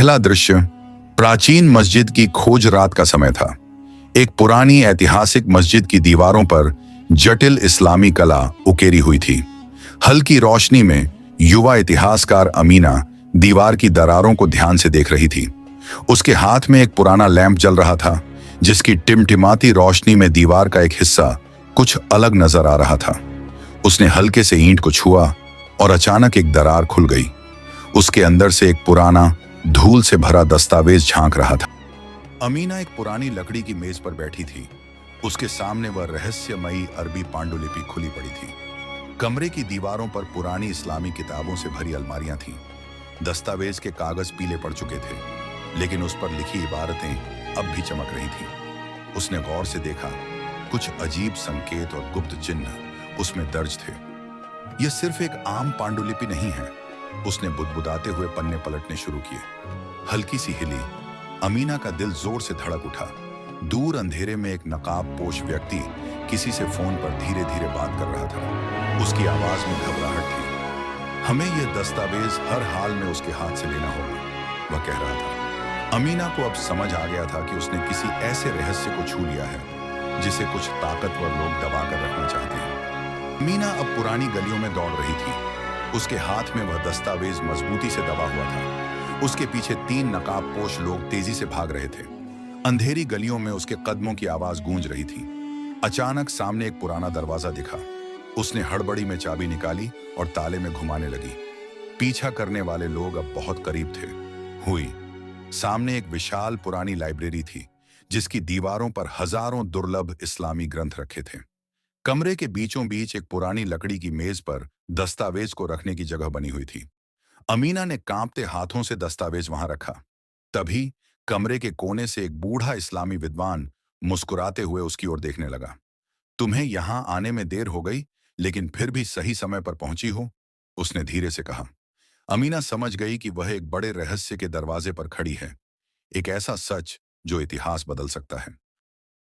पहला दृश्य प्राचीन मस्जिद की खोज रात का समय था। एक पुरानी ऐतिहासिक मस्जिद की दीवारों पर जटिल इस्लामी कला उकेरी हुई थी। हल्की रोशनी में युवा इतिहासकार अमीना दीवार की दरारों को ध्यान से देख रही थी। उसके हाथ में एक पुराना लैंप जल रहा था, जिसकी टिमटिमाती रोशनी में दीवार का एक हिस्सा कुछ अलग नजर आ रहा था। उसने हल्के से ईंट को छुआ और अचानक एक दरार खुल गई। उसके अंदर से एक पुराना धूल से भरा दस्तावेज झांक रहा था। अमीना एक पुरानी लकड़ी की मेज पर बैठी थी। उसके सामने वह रहस्यमयी अरबी पांडुलिपि खुली पड़ी थी। कमरे की दीवारों पर पुरानी इस्लामी किताबों से भरी अलमारियां थीं। दस्तावेज के कागज पीले पड़ चुके थे, लेकिन उस पर लिखी इबारतें अब भी चमक रही थीं। उसने गौर से देखा, कुछ अजीब संकेत और गुप्त चिन्ह उसमें दर्ज थे। यह सिर्फ एक आम पांडुलिपि नहीं है। उसने बुदबुदाते हुए पन्ने पलटने शुरू किए। हल्की सी हिली। अमीना का दिल जोर से धड़क उठा। दूर अंधेरे में एक नकाबपोश व्यक्ति किसी से फोन पर धीरे धीरे बात कर रहा था। उसकी आवाज में घबराहट थी। हमें यह दस्तावेज हर हाल में उसके हाथ से लेना होगा, वह कह रहा था। अमीना को अब समझ आ गया था कि उसने किसी ऐसे रहस्य को छू लिया है जिसे कुछ ताकतवर लोग दबा कर रखना चाहते हैं। अमीना अब पुरानी गलियों में दौड़ रही थी। उसके हाथ में वह दस्तावेज मजबूती से दबा हुआ था। उसके पीछे 3 नकाबपोश लोग तेजी से भाग रहे थे। अंधेरी गलियों में उसके कदमों की आवाज गूंज रही थी। अचानक सामने एक पुराना दरवाजा दिखा। उसने हड़बड़ी में चाबी निकाली और ताले में घुमाने लगी। पीछा करने वाले लोग अब बहुत करीब थे। हुई सामने एक विशाल पुरानी लाइब्रेरी थी, जिसकी दीवारों पर हजारों दुर्लभ इस्लामी ग्रंथ रखे थे। कमरे के बीचों बीच एक पुरानी लकड़ी की मेज पर दस्तावेज को रखने की जगह बनी हुई थी। अमीना ने कांपते हाथों से दस्तावेज वहां रखा। तभी कमरे के कोने से एक बूढ़ा इस्लामी विद्वान मुस्कुराते हुए उसकी ओर देखने लगा। तुम्हें यहां आने में देर हो गई, लेकिन फिर भी सही समय पर पहुंची हो, उसने धीरे से कहा। अमीना समझ गई कि वह एक बड़े रहस्य के दरवाजे पर खड़ी है। एक ऐसा सच जो इतिहास बदल सकता है।